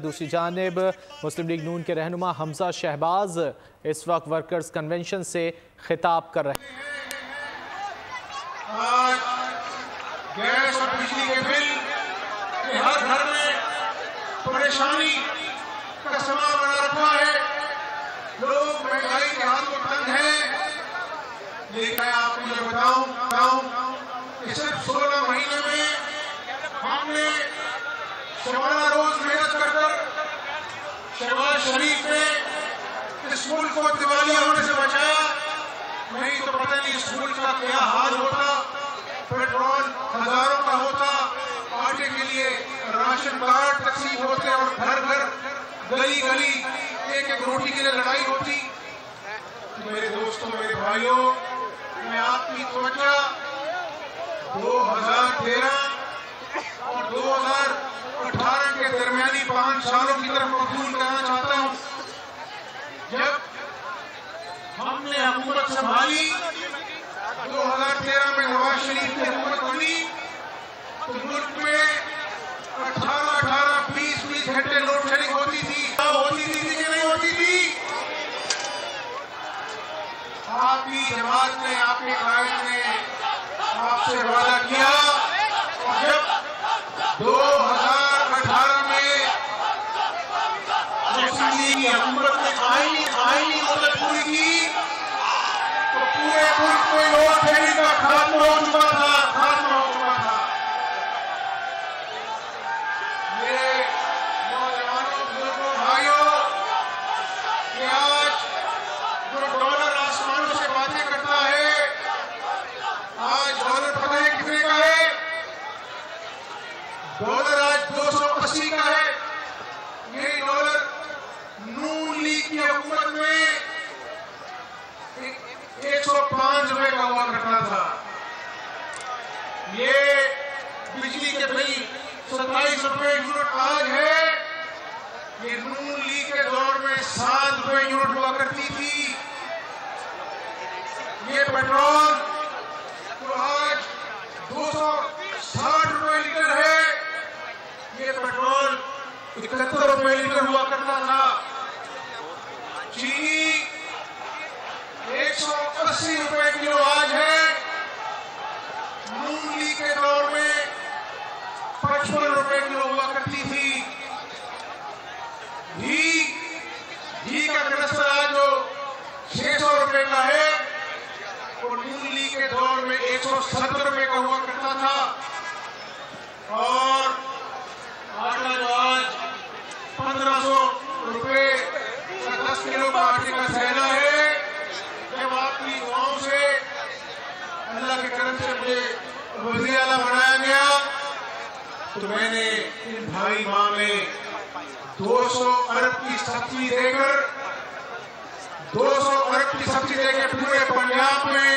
दूसरी जानिब मुस्लिम लीग नून के रहनुमा हमजा शहबाज इस वक्त वर्कर्स कन्वेंशन से खिताब कर रहे हैं। आज गैस और बिजली के बिल हर घर में परेशानी का समा बना रखा है। लोग महंगाई के हाथ में तंग है। लेकिन मैं आपको ये बताऊं कि सिर्फ 16 महीने में हमने शबाना रोज मेहनत कर शहबाज शरीफ ने इस मुल्क को दिवालिया होने से बचाया। नहीं तो पता नहीं इस मुल्क का क्या हाल होता। पेट्रोल हजारों का होता, आटे के लिए राशन कार्ड तकसीम होते और घर घर गली गली एक एक रोटी के लिए लड़ाई होती। मेरे दोस्तों, मेरे भाइयों, मैं आपकी तवज्जो 2013 और 2018 के दरमियानी 5 सालों की तरफ मबूल करना चाहता हूं। जब हमने हुकूमत संभाली 2013 में नवाज शरीफ की हुकूमत बनी तो मुल्क में 18-20 घंटे लोड शेडिंग होती थी कि नहीं होती थी? आपकी जमात ने, आपके कायद ने आपसे वादा किया और जब 2018 में हुकूमत ने आईनी मुद्दत पूरी की तो पूरे मुल्क में लोड शेडिंग का खात्मा हो चुका था। मेरे नौजवानों, बुजुर्गों, भाइयों, कि आज जो डॉलर आसमानों से बातें करता है, आज डॉलर पता है कितने का है? डॉलर आज 280 का है। यही डॉलर नून लीग की हुकूमत में 105 रुपए का हुआ करता था। ये बिजली के बिल 27 रुपए यूनिट आज है। ये नून लीग के दौर में 7 रुपए यूनिट हुआ करती थी। ये पेट्रोल तो आज 260 रुपए लीटर है। ये पेट्रोल 71 रुपए लीटर हुआ करता था। चीनी 180 रुपए किलो आज है। नून लीग के दौर में 55 रुपए किलो हुआ करती थी। घी का कनस्तर आज जो 600 रुपए का है वो नून लीग के दौर में 170 रुपए का हुआ करता था। और आटा जो आज 1500 रुपए का 10 किलो का आटे का थैला है। जब आपकी दुआओं से अल्लाह के करम से मुझे वज़ीर आला बनाया गया तो मैंने इन भाई माँ में 200 अरब की सब्सिडी देकर 200 अरब की सब्सिडी देकर पूरे पंजाब में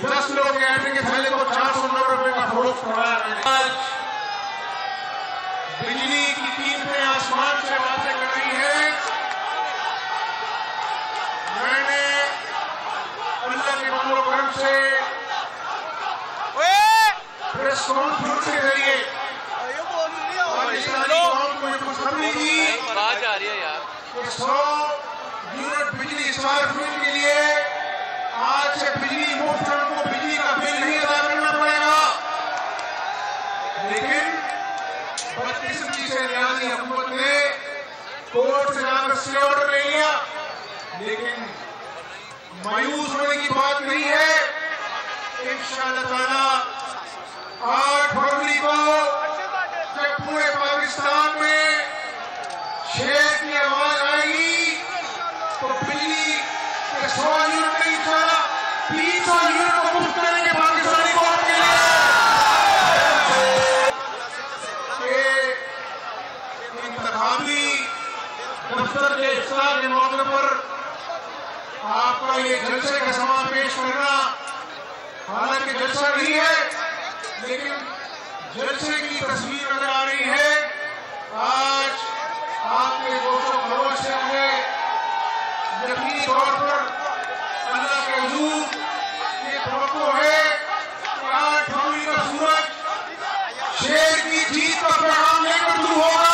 10 किलो के आटे के थैले को 490 रुपए का फरोख्त करवाया। आज बिजली की कीमतें आसमान से बातें कर रही है। मैंने अल्लाह के फजल व करम से प्रेस कॉन्फ्रेंस के जरिए पाकिस्तानी कौम को ये खुशखबरी दी कि 100 यूनिट बिजली इस बार के लिए आज से बिजली मुफ्त हमको बिजली का बिल नहीं अदा करना पड़ेगा। लेकिन बदकिस्मती से रियासी हुकूमत ने कोर्ट से जाकर स्टे ऑर्डर ले लिया। लेकिन मायूस होने की बात नहीं है। इंशाअल्लाह ताला 8 फरवरी को जब पूरे पाकिस्तान में शेर की आवाज आएगी तो बिजली के 100 यूनिट नहीं, 300 यूनिट को मुफ्त करेंगे पाकिस्तानी कौम के लिए। इंतखाबी दफ्तर के इफ्तार के मौके पर आपका ये जलसे का समा पेश करना हालांकि जलसा नहीं है लेकिन जलसे की तस्वीर नजर आ रही है। आज आपके दोस्तों भरोसे से मुझे यकीनी तौर पर अल्लाह के हुजूर ये तवक्को है कि 8 फरवरी का सूरज शेर की जीत का पैगाम लेकर शुरू होगा।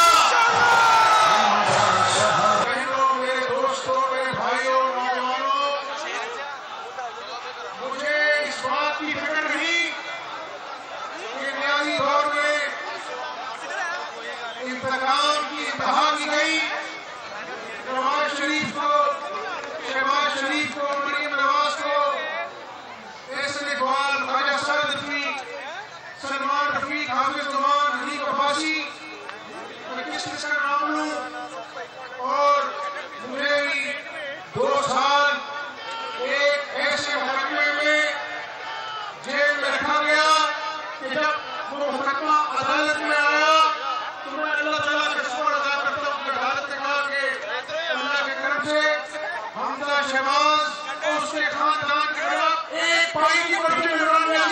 शहबाज और उसके खानदान के खिलाफ एक पाई की बढ़ती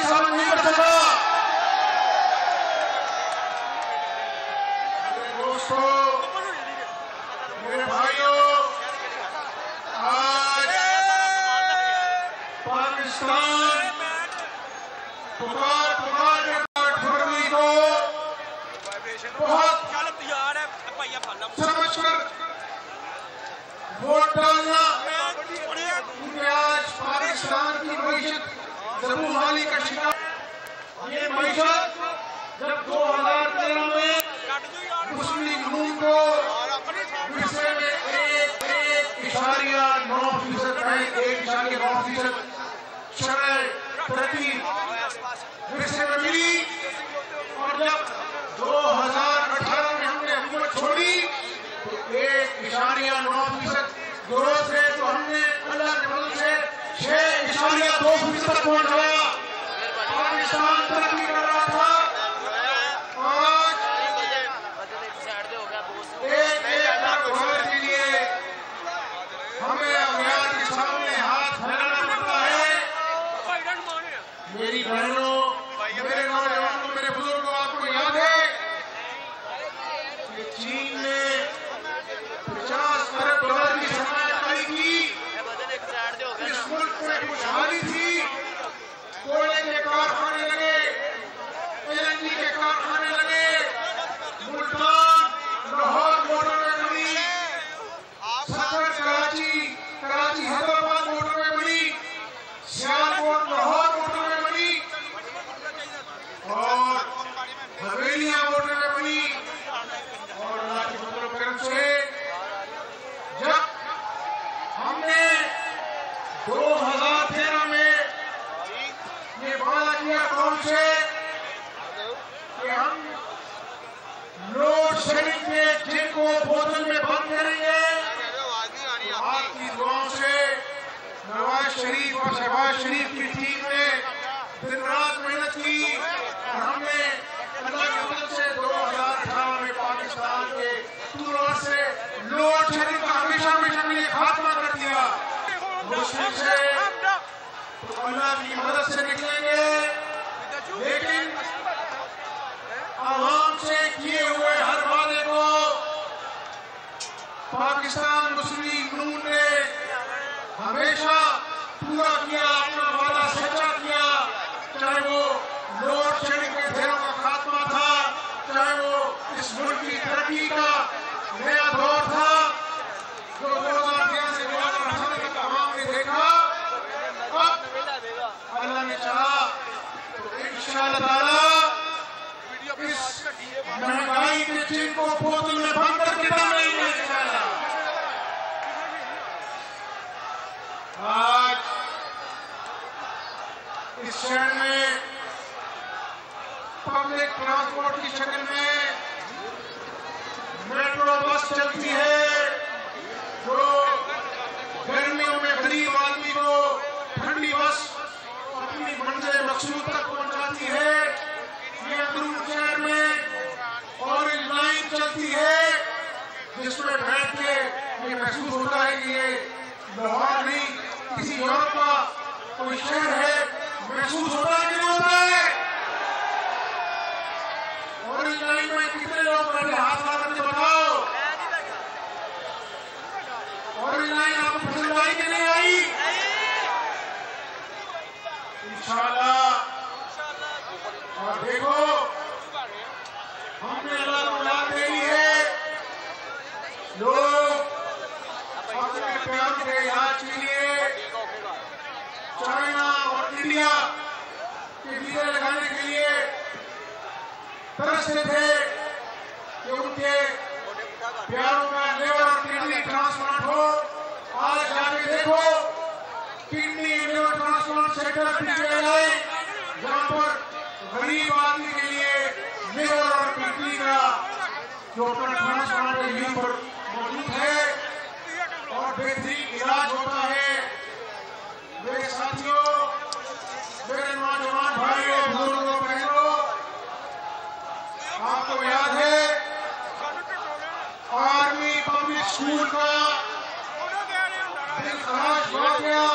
साबित नहीं कर सका। दोस्तों, मेरे भाइयों, आज पाकिस्तान पुकार फरवरी को बहुत समझकर वोट डालना, क्योंकि आज पाकिस्तान की मईशत ज़बूहाली का शिकार। ये मईशत जब 2013 में मुस्लिम लीग नून को विरसे में 1.9% है, 1.9% शरह प्रति विरसे में मिली, और जब 2018 में हमने हुकूमत छोड़ी तो 1.9% ग्रोथ है, तो हमने अल्लाह के फजल से 6.2% तक पहुंच गया। पाकिस्तान तरक्की कर रहा था। आज एक लाख डॉलर के लिए हमें अभियान के सामने हाथ फैलाना पड़ता है। मेरी बहनों, मेरे नौजवानों, मेरे बुजुर्गों, आपको याद है कि चीन ने 50 अरब डॉलर की सरमायाकारी की। इस मुल्क में खुशहाली थी, कोयले के कारखाने लगे, LNG के कारखाने लगे, मुल्तान लाहौर मोटरवे बनी, सफर कराची हैदराबाद मोटरवे बनी, सियालकोट लाहौर मोटरवे बनी, और हवेलियां मोटरवे बनी। और अल्लाह के फजल व करम से जब हमने 2013 में ये वादा किया कौन से कि हम लोड शेडिंग के जिनको बोतल में बंद करेंगे, आपकी दुआओं से नवाज शरीफ और शहबाज शरीफ की टीम ने दिन रात मेहनत की, और हमने अल्लाह के फजल से 2018 में पाकिस्तान के तूर से लोड शेडिंग का हमेशा के लिए खात्मा कर दिया। मुश्किल से तो अल्लाह की मदद से निकलेंगे, लेकिन आवाम से किए हुए हर वादे को पाकिस्तान मुस्लिम लीग नून ने हमेशा पूरा किया, अपना वादा सच्चा किया। चाहे वो लोड शेडिंग के ढेरों का खात्मा था, चाहे वो इस मुल्क की तरक्की का नया दौर था जो 2013 से 2018 तक आवाम ने देखा। अब अल्लाह ने चाहा तो इंशाअल्लाह ताला इस महंगाई के चीन को बोतल में बंद करके डालेंगे इंशाअल्लाह। आज इस शहर में पब्लिक ट्रांसपोर्ट की शक्ल में मेट्रो बस चलती है, जो गर्मियों में गरीब आदमी को ठंडी बस अपनी मंजिल मकसूद तक पहुंचाती है। ये अंदरून शहर में ऑरेंज लाइन चलती है, जिसमें बैठ के ये महसूस होता है कि ये लाहौर नहीं किसी यूरोप का कोई शहर है। महसूस होता है कि नहीं होता है? ऑरेंज लाइन में कितने लोग बैठे, हाथ ला करके बताओ। ऑरेंज लाइन आपको पसंद आई कि नहीं आई? इंशाअल्लाह। और देखो, हमने अल्लाह को याद दे दी है। लोग अपने प्यार के इलाज के लिए चाइना और इंडिया के वीजा लगाने के लिए तरसते थे कि उनके प्यारों का लिवर और किडनी ट्रांसप्लांट हो। आज जाके देखो, kidney liver transplant centre PGI, जहां पर गरीब आदमी के लिए लिवर और किडनी का जो अपना ट्रांसप्लांट यहीं पर मौजूद है और बेहतरीन इलाज होता है। मेरे साथियों, मेरे नौजवान भाइयों, बुजुर्गों, बहनों, आपको याद है आर्मी पब्लिक स्कूल का बिल तलाश वाकया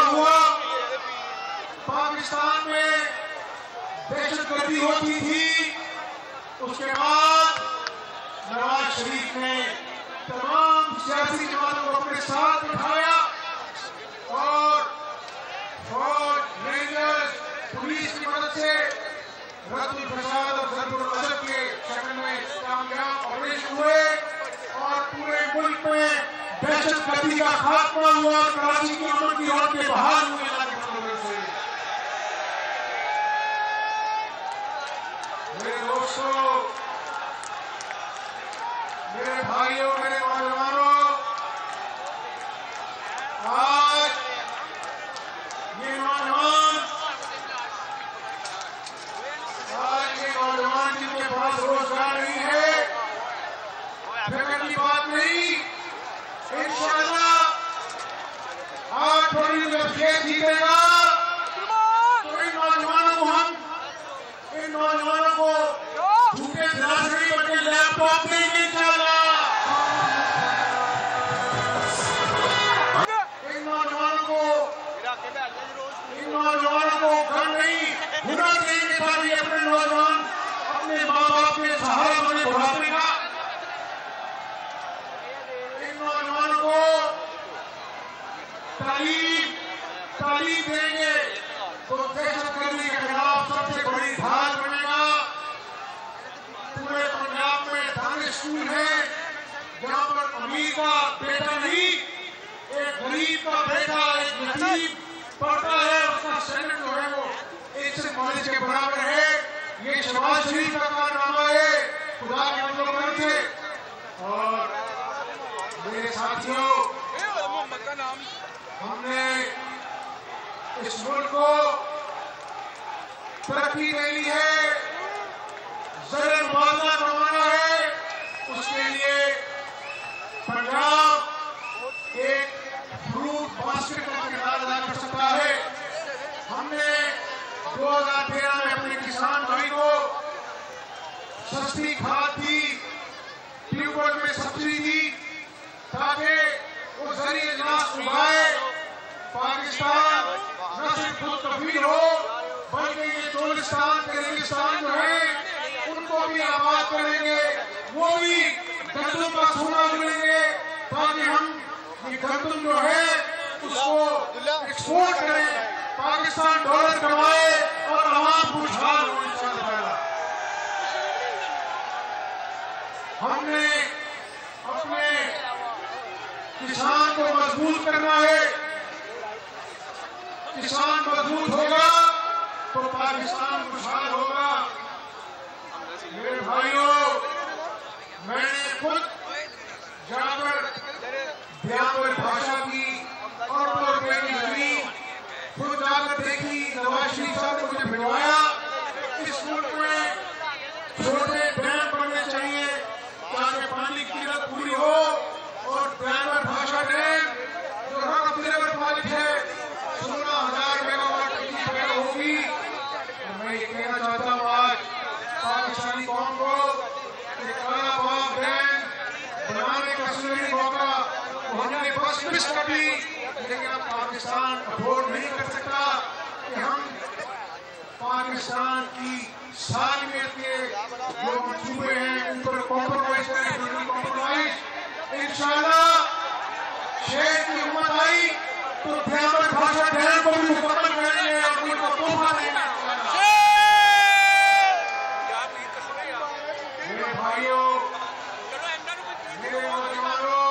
हुआ। पाकिस्तान में दहशतगर्दी होती थी, उसके बाद नवाज शरीफ ने तमाम सियासी जमातों को अपने साथ बिठाया और फौज, रेंजर्स, पुलिस की मदद से रद्दुल फसाद और ज़रबुल अदब के शक्ल में कामयाब ऑपरेशन हुए और पूरे मुल्क में दहशतगर्दी का खात्मा हुआ और कराची की अमन की औरत के बहाल हुए। मेरे दोस्तों, मेरे भाइयों, मेरे नौजवानों, आज ये नौजवान जिनके पास रोजगार नहीं है, फिक्र की बात नहीं, इंशाअल्लाह आज थोड़ी जब ये जीतेगा तो इन नौजवानों को झूठे गिलास नहीं बल्कि लैपटॉप देंगे इंशाअल्लाह। इन नौजवानों को घर नहीं हुनर देंगे ताकि अपने नौजवान अपने माँ बाप के सहारा बने बुढ़ापे का। इन नौजवानों को तालीम देंगे तो दहशतगर्दी के खिलाफ सबसे बड़ी ढाल बनेगा। पूरे पंजाब में धार्मिक स्कूल है जहाँ पर अमीर का बेटा नहीं, एक गरीब का बेटा, एक यतीम पढ़ता है, उसका स्टैंडर्ड जो है वो 1 से 5 के बराबर है। ये शहबाज शरीफ का कारनामा है, खुदा के बंदों से। और मेरे साथियों, हमने इस मुल्क को तरक्की देनी है, ज़र मुआवजा करवाना है। उसके लिए पंजाब एक फ्रूट बास्केट का किरदार अदा कर सकता है। हमने 2013 में अपने किसान भाई को सस्ती खाद दी, ट्यूबवेल में सब्सिडी दी ताकि वो ज़रिए अजनास उगाए। पाकिस्तान न सिर्फ खुद कफील हो बल्कि ये चोलिस्तान के रेगिस्तान जो है उनको भी आबाद करेंगे, वो भी गंदम का सोना मिलेंगे ताकि हम ये गंदम जो है उसको एक्सपोर्ट करें, पाकिस्तान डॉलर कमाए और आवाम खुशहाल हो। हमने अपने किसान को मजबूत करना है। किसान मजबूत होगा तो पाकिस्तान खुशहाल होगा। मेरे भाइयों, मैंने खुद जाकर ब्यावर भाषा की और खुद जाकर देखी। नवाज शरीफ साहब को मुझे भिजवाया। इस मुल्क में छोटे डैम बनने चाहिए ताकि पानी की किल्लत पूरी हो और ब्यावर भाषा डैम जो रकम रिवर प्रोजेक्ट है 16,000 मेगावाट की पैदा होगी। मैं ये कहना चाहता हूँ आज पाकिस्तानी कौम को काला बाग डैम बनाने का सुनहरी मौका हमने बस मिस कर दी, लेकिन अब पाकिस्तान अफोर्ड नहीं कर सकता कि हम पाकिस्तान की सालमियत के जो मंसूबे हैं उन पर कॉम्प्रोमाइज करें। इंशाअल्लाह शेर की हिम्मत आई तो ब्यावर भाषा डैम को भी मुकम्मल करेंगे और उनको तोहफा देंगे। मेरे भाइयों, मेरे नौजवानों,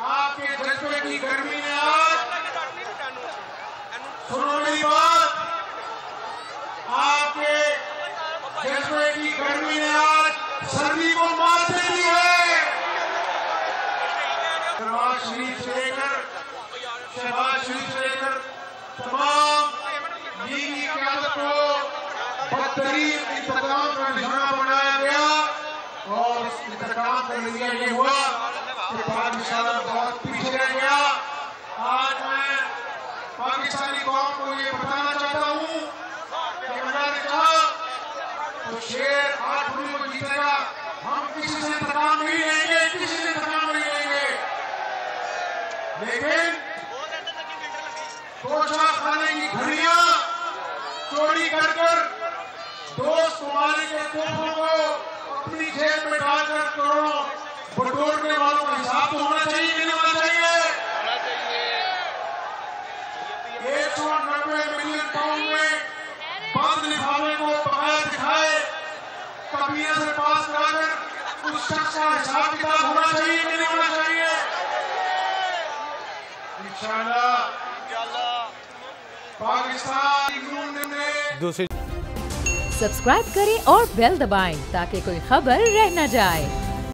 आपके जज्बे की गर्मी ने आज सुनो मेरी बात, आपके जज्बे की गर्मी ने आज सर्दी को मात दे दी है। नवाज शरीफ से लेकर शहबाज शरीफ से लेकर तमाम लीगी क़यादत को बदतरीन इंतकाम का निशाना बनाया गया और इस इंतकाम का नतीजा ये हुआ कि पाकिस्तान बहुत पीछे रह गया। आज मैं पाकिस्तानी कौम को ये बताना चाहता हूँ कि अल्लाह ने कहा तो शेर 8 उंगलियों को जीतेगा, हम किसी से इंतकाम नहीं लेंगे, किसी से इंतकाम नहीं लेंगे, लेकिन तोशा खाने की घड़ियां चोरी कर दोस्त कुमारी के तोहफों को अपनी जेब में डालकर करोड़ों बटोरने वालों का हिसाब तो होना चाहिए कि नहीं होना चाहिए? 190 मिलियन पाउंड में बंद लिफाफे को बकाया दिखाए कैबिनेट से पास कराकर उस शख्स का हिसाब किताब होना चाहिए कि नहीं होना चाहिए? इंशाअल्लाह पाकिस्तान ने दूसरी। सब्सक्राइब करें और बेल दबाएं ताकि कोई खबर रह न जाए।